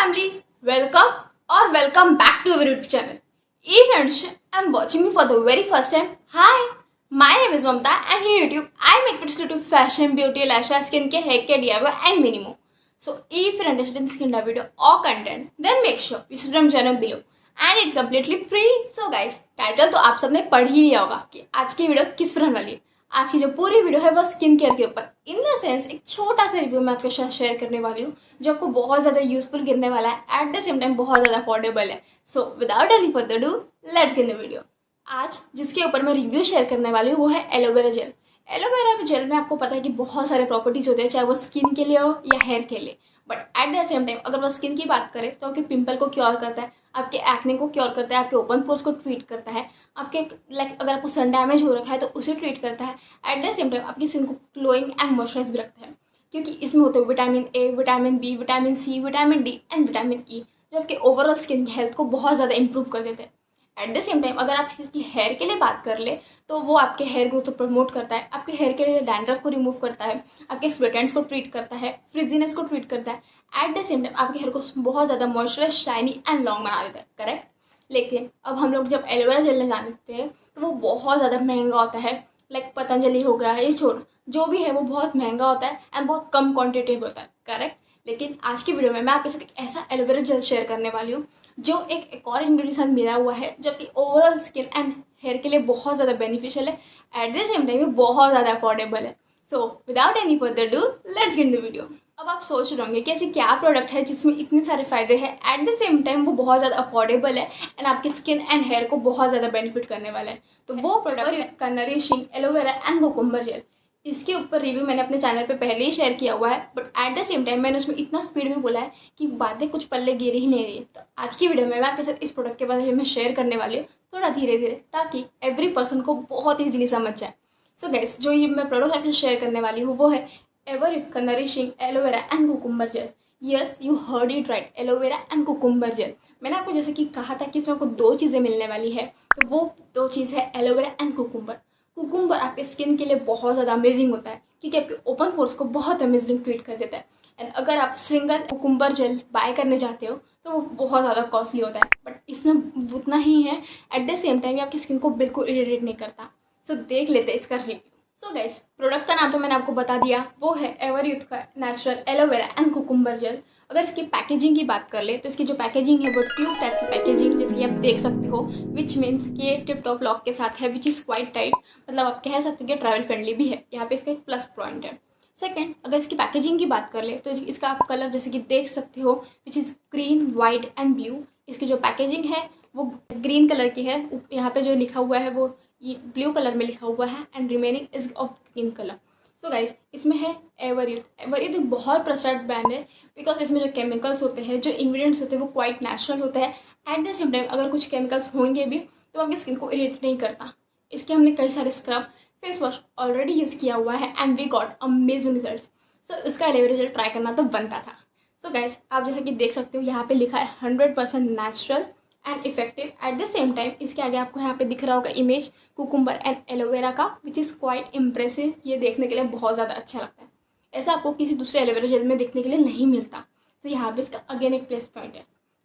family, welcome or welcome back to our YouTube channel. If you are watching me for the very first time, hi, my name is Mamta and here on YouTube I make videos to fashion, beauty, lifestyle, skincare, haircare, DIY and many more. So if you're interested in skincare video or content, then make sure you subscribe channel below and it's completely free. So guys, title तो आप सबने पढ़ ही लिया होगा कि आज की video किस पर होने वाली है। आज की जो पूरी वीडियो है वो स्किन केयर के ऊपर इन द सेंस एक छोटा सा रिव्यू मैं आपके साथ शेयर करने वाली हूँ जो आपको बहुत ज़्यादा यूजफुल गिरने वाला है, एट द सेम टाइम बहुत ज़्यादा अफोर्डेबल है। So without any further do let's get the video. आज जिसके ऊपर मैं रिव्यू शेयर करने वाली हूँ वो है एलोवेरा जेल। एलोवेरा जेल में आपको पता है कि बहुत सारे प्रॉपर्टीज होते हैं, चाहे वो स्किन के लिए हो या हेयर के लिए, but at the same time अगर वो स्किन की बात करें तो आपके पिंपल को क्योर करता है, आपके एक्ने को क्योर करता है, आपके ओपन पोर्स को ट्रीट करता है, आपके अगर आपको सन डैमेज हो रखा है तो उसे ट्रीट करता है। एट द सेम टाइम आपकी स्किन को ग्लोइंग एंड मॉइस्चराइज भी रखता है क्योंकि इसमें होते हैं vitamin A, vitamin B, vitamin C, vitamin D and vitamin E जो आपके ओवरऑल स्किन की हेल्थ को बहुत ज़्यादा इंप्रूव कर देते हैं। एट द सेम टाइम अगर आप इसकी हेयर के लिए बात कर ले तो वो आपके हेयर ग्रोथ को प्रमोट करता है, आपके हेयर के लिए डैंड्रफ को रिमूव करता है, आपके स्प्लिट एंड्स को ट्रीट करता है, फ्रिजीनेस को ट्रीट करता है। एट द सेम टाइम आपके हेयर को बहुत ज़्यादा मॉइस्चराइज, शाइनी एंड लॉन्ग बना देता है, करेक्ट। लेकिन अब हम लोग जब एलोवेरा जेल ले जानते हैं तो वो बहुत ज़्यादा महंगा होता है। लाइक पतंजलि हो गया, ये छोड़ जो भी है वो बहुत महंगा होता है एंड बहुत कम क्वांटिटी में होता है, करेक्ट। लेकिन आज की वीडियो में मैं आपके साथ एक ऐसा एलोवेरा जेल शेयर करने वाली हूँ जो एक और इंग्रेडिएंट मिला हुआ है जो कि ओवरऑल स्किन एंड हेयर के लिए बहुत ज़्यादा बेनिफिशियल है, एट द सेम टाइम बहुत ज़्यादा अफोर्डेबल है। So without any further do let's get the video. अब आप सोच रहे होंगे कि ऐसी क्या प्रोडक्ट है जिसमें इतने सारे फायदे हैं, एट द सेम टाइम वो बहुत ज़्यादा अफोर्डेबल है एंड आपकी स्किन एंड हेयर को बहुत ज़्यादा बेनिफिट करने वाला है। तो वो प्रोडक्ट का nourishing aloe vera and cucumber gel. इसके ऊपर रिव्यू मैंने अपने चैनल पे पहले ही शेयर किया हुआ है, but at the same time मैंने उसमें इतना स्पीड में बोला है कि बातें कुछ पल्ले गिर ही नहीं रही है। तो आज की वीडियो में मैं आपके साथ इस प्रोडक्ट के बारे में शेयर करने वाली हूँ थोड़ा धीरे धीरे, ताकि एवरी पर्सन को बहुत ईजिली समझ जाए। सो गाइस, जो ये मैं प्रोडक्ट आपसे शेयर करने वाली हूँ वो है एवरयूथ का nourishing aloe vera and cucumber gel. Yes, you heard it right, aloe vera and cucumber gel. मैंने आपको जैसे कि कहा था कि इसमें आपको दो चीज़ें मिलने वाली है, तो वो दो चीज़ है एलोवेरा एंड कुकुम्बर। कुकुम्बर आपके स्किन के लिए बहुत ज़्यादा अमेजिंग होता है क्योंकि आपके ओपन पोर्स को बहुत अमेजिंग ट्रीट कर देता है। एंड अगर आप सिंगल कुकुम्बर जेल बाय करने जाते हो तो वो बहुत ज़्यादा कॉस्टली होता है, बट इसमें उतना ही है। एट द सेम टाइम आपकी स्किन को बिल्कुल इरिटेट नहीं करता। सो देख लेते हैं इसका रिव्यू। सो गाइस, प्रोडक्ट का नाम तो मैंने आपको बता दिया, वो है एवरयूथ का natural aloe vera and cucumber gel. अगर इसकी पैकेजिंग की बात कर ले तो इसकी जो पैकेजिंग है वो ट्यूब टाइप की पैकेजिंग जैसे कि आप देख सकते हो, विच मीन्स कि ये टिप टॉप लॉक के साथ है, विच इज़ क्वाइट टाइट, मतलब आप कह सकते हो कि ट्रैवल फ्रेंडली भी है। यहाँ पे इसका एक प्लस पॉइंट है। सेकंड, अगर इसकी पैकेजिंग की बात कर ले तो इसका आप कलर जैसे कि देख सकते हो, which is green, white and blue. इसकी जो पैकेजिंग है वो ग्रीन कलर की है, यहाँ पे जो लिखा हुआ है वो ये ब्लू कलर में लिखा हुआ है and remaining is of green colour. So guys, इसमें है एवरयूथ। एवरयूथ एक बहुत ट्रस्टेड ब्रांड है बिकॉज इसमें जो केमिकल्स होते हैं, जो इंग्रेडिएंट्स होते हैं वो क्वाइट नेचुरल होता है। एट द सेम टाइम अगर कुछ केमिकल्स होंगे भी तो आपकी स्किन को इरिटेट नहीं करता। इसके हमने कई सारे scrub, face wash already use किया हुआ है and we got amazing results. So इसका एलोवेरा जेल ट्राई करना तो बनता था। सो गाइस, आप जैसे कि देख सकते हो यहाँ पे लिखा है 100% natural and effective. Eight the same time इसके आगे आपको यहाँ पे दिख रहा होगा इमेज कुकुम्बर एंड एलोवेरा का, विच इज़ क्वाइट इम्प्रेसिव। ये देखने के लिए बहुत ज़्यादा अच्छा लगता है, ऐसा आपको किसी दूसरे एलोवेरा जेल में देखने के लिए नहीं मिलता। तो यहाँ पे इसका अगेन एक प्लस पॉइंट है।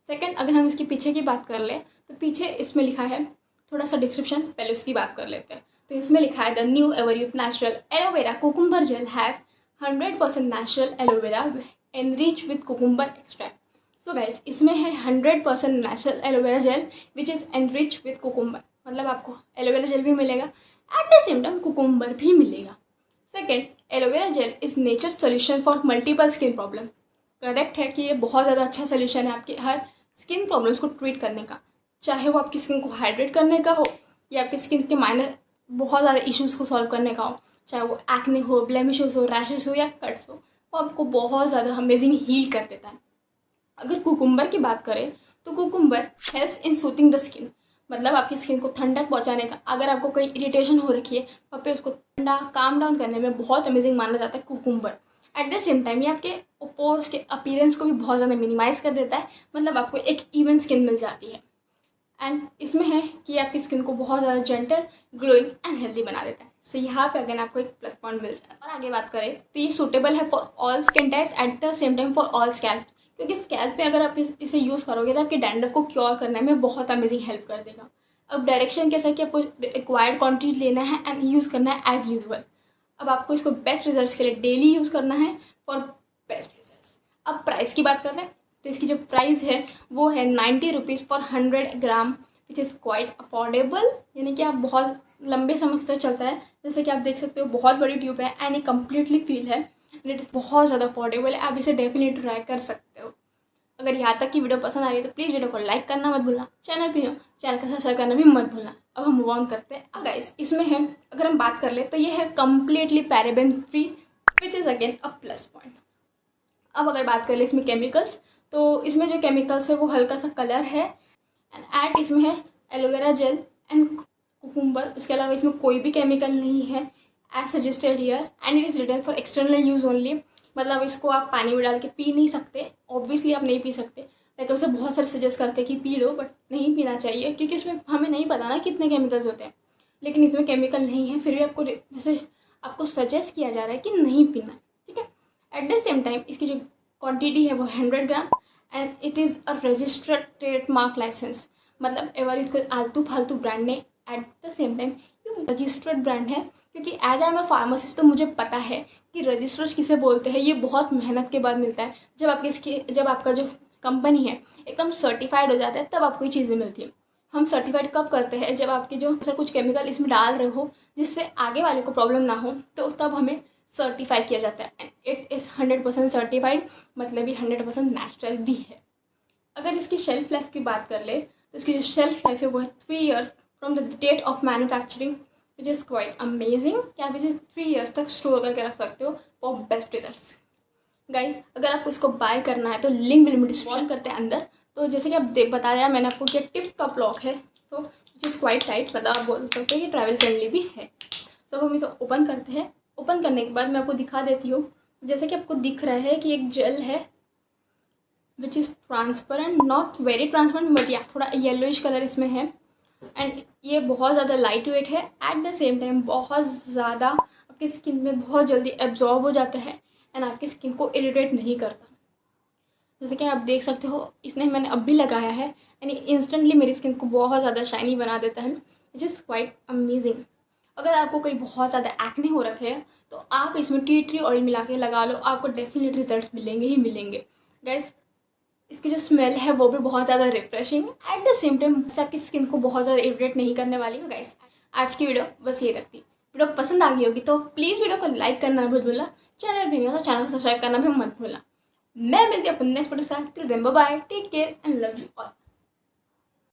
सेकंड, अगर हम इसके पीछे की बात कर ले तो पीछे इसमें लिखा है थोड़ा सा डिस्क्रिप्शन, पहले उसकी बात कर लेते हैं। तो इसमें लिखा है the new Everyuth natural aloe vera cucumber gel have 100% natural aloe vera enrich with cucumber extract. So guys, इसमें है 100% natural aloe vera gel which is enrich with cucumber, मतलब आपको एलोवेरा जेल भी मिलेगा, at the same time cucumber भी मिलेगा। Second, aloe vera gel is nature solution for multiple skin problem. Correct है कि ये बहुत ज़्यादा अच्छा सोल्यूशन है आपके हर स्किन प्रॉब्लम्स को ट्रीट करने का, चाहे वो आपकी स्किन को हाइड्रेट करने का हो या आपकी स्किन के माइनर बहुत ज़्यादा इश्यूज़ को सॉल्व करने का हो, चाहे वो एक्ने हो, ब्लेमिशेस हो, रैशेस हो या कट्स हो, वो आपको बहुत ज़्यादा अमेजिंग हील कर देता है। अगर कुकुम्बर की बात करें तो cucumber helps in soothing the skin, मतलब आपकी स्किन को ठंडक पहुंचाने का। अगर आपको कोई इरिटेशन हो रखी है वहाँ पे उसको ठंडा काम डाउन करने में बहुत अमेजिंग माना जाता है cucumber. Eight the same time ये आपके पोर्स के अपीयरेंस को भी बहुत ज़्यादा मिनिमाइज कर देता है, मतलब आपको एक इवन स्किन मिल जाती है। एंड इसमें है कि आपकी स्किन को बहुत ज़्यादा जेंटल, ग्लोइंग एंड हेल्दी बना देता है। सो यहाँ पे अगेन आपको एक प्लस पॉइंट मिल जाता है। और आगे बात करें तो ये सूटेबल है for all skin types, eight the same time for all scalp, क्योंकि स्कैल्प पे अगर आप इसे यूज़ करोगे तो आपके डैंड्रफ को क्योर करने में बहुत अमेजिंग हेल्प कर देगा। अब डायरेक्शन कैसा है कि आपको रिक्वायर्ड क्वांटिटी लेना है एंड यूज़ करना है एज यूजल। अब आपको इसको बेस्ट रिजल्ट्स के लिए डेली यूज़ करना है फॉर बेस्ट रिजल्ट्स। अब प्राइस की बात कर रहे हैं तो इसकी जो प्राइस है वो है 90 rupees for 100 gram, which is quite affordable. यानी कि आप बहुत लंबे समय तक चलता है, जैसे कि आप देख सकते हो बहुत बड़ी ट्यूब है एंड ये कम्प्लीटली फील है एंड इट इज़ बहुत ज़्यादा अफोर्डेबल है। आप इसे डेफिनेटली ट्राई कर सकते हो। अगर यहाँ तक की वीडियो पसंद आ रही है तो प्लीज़ वीडियो को लाइक करना मत भूलना, चैनल पे हो चैनल को सब्सक्राइब करना भी मत भूलना। अब हम मूव ऑन करते हैं। गाइस इसमें है, अगर हम बात कर ले तो ये है completely paraben free, which is again a plus point. अब अगर बात कर ले इसमें केमिकल्स, तो इसमें जो केमिकल्स है वो हल्का सा कलर है एंड इसमें है एलोवेरा जेल एंड कुकुम्बर। उसके अलावा इसमें कोई भी केमिकल नहीं है as suggested here and it is written for external use only. मतलब इसको आप पानी में डाल के पी नहीं सकते, ऑब्वियसली आप नहीं पी सकते। लाइक उसे बहुत सारे सजेस्ट करते हैं कि पी लो, बट नहीं पीना चाहिए क्योंकि इसमें हमें नहीं पता ना कितने केमिकल्स होते हैं। लेकिन इसमें केमिकल नहीं है, फिर भी आपको वैसे आपको सजेस्ट किया जा रहा है कि नहीं पीना, ठीक है। एट द सेम टाइम इसकी जो क्वांटिटी है वो 100 gram and it is a registered trademark license. मतलब एवरीथ कोई आलतू फालतू ब्रांड नहीं, एट द सेम टाइम ये रजिस्टर्ड ब्रांड है। क्योंकि as I am a pharmacist तो मुझे पता है कि रजिस्टर्ड किसे बोलते हैं। ये बहुत मेहनत के बाद मिलता है। जब आपका जो कंपनी है एकदम सर्टिफाइड हो जाता है तब आपको ये चीज़ें मिलती है। हम सर्टिफाइड कब करते हैं, जब आपके जो ऐसा कुछ केमिकल इसमें डाल रहे हो जिससे आगे वाले को प्रॉब्लम ना हो, तो तब हमें सर्टिफाई किया जाता है एंड इट इज़ 100% सर्टिफाइड, मतलब ये 100% नेचुरल भी है। अगर इसकी शेल्फ लाइफ की बात कर ले तो इसकी जो शेल्फ लाइफ है वो है 3 years from the date of manufacturing, which is quite amazing कि आप इसे 3 years तक स्टोर करके रख सकते हो फॉर बेस्ट रिजल्ट्स। गाइज अगर आपको इसको बाय करना है तो लिंक विल बी डिस्क्रिप्शन करते हैं अंदर। तो जैसे कि आप बताया मैंने आपको कि टिप का ब्लॉक है, तो विच इज़ क्वाइट टाइट, मतलब आप बोल सकते हो कि ट्रैवल फ्रेंडली भी है। सब हम इसे ओपन करते हैं। ओपन करने के बाद मैं आपको दिखा देती हूँ। जैसे कि आपको दिख रहा है कि एक जेल है which is transparent, not very transparent but या थोड़ा येलोइश कलर इसमें है एंड ये बहुत ज़्यादा लाइट वेट है। एट द सेम टाइम बहुत ज़्यादा आपकी स्किन में बहुत जल्दी एब्जॉर्ब हो जाता है एंड आपकी स्किन को इरिटेट नहीं करता। जैसे कि आप देख सकते हो इसने मैंने अब भी लगाया है एंड इंस्टेंटली मेरी स्किन को बहुत ज़्यादा शाइनी बना देता है, विच इज़ क्वाइट अमेजिंग। अगर आपको कोई बहुत ज़्यादा एक्ने हो रखे हैं तो आप इसमें टी ट्री ऑयल मिला के लगा लो, आपको डेफिनेट रिजल्ट्स मिलेंगे ही मिलेंगे। गाइस इसकी जो स्मेल है वो भी बहुत ज़्यादा refreshing, eight the same time आपकी स्किन को बहुत ज़्यादा इरिटेट नहीं करने वाली है। गाइस आज की वीडियो बस ये रखती। वीडियो पसंद आ गई होगी तो प्लीज़ वीडियो को लाइक करना मत भूलना, चैनल भी नहीं हो तो चैनल को सब्सक्राइब करना भी मत भूलना। मैं मिलती हूँ अपने नेक्स्ट वीडियो के साथ। Till then bye bye, take care and love you all.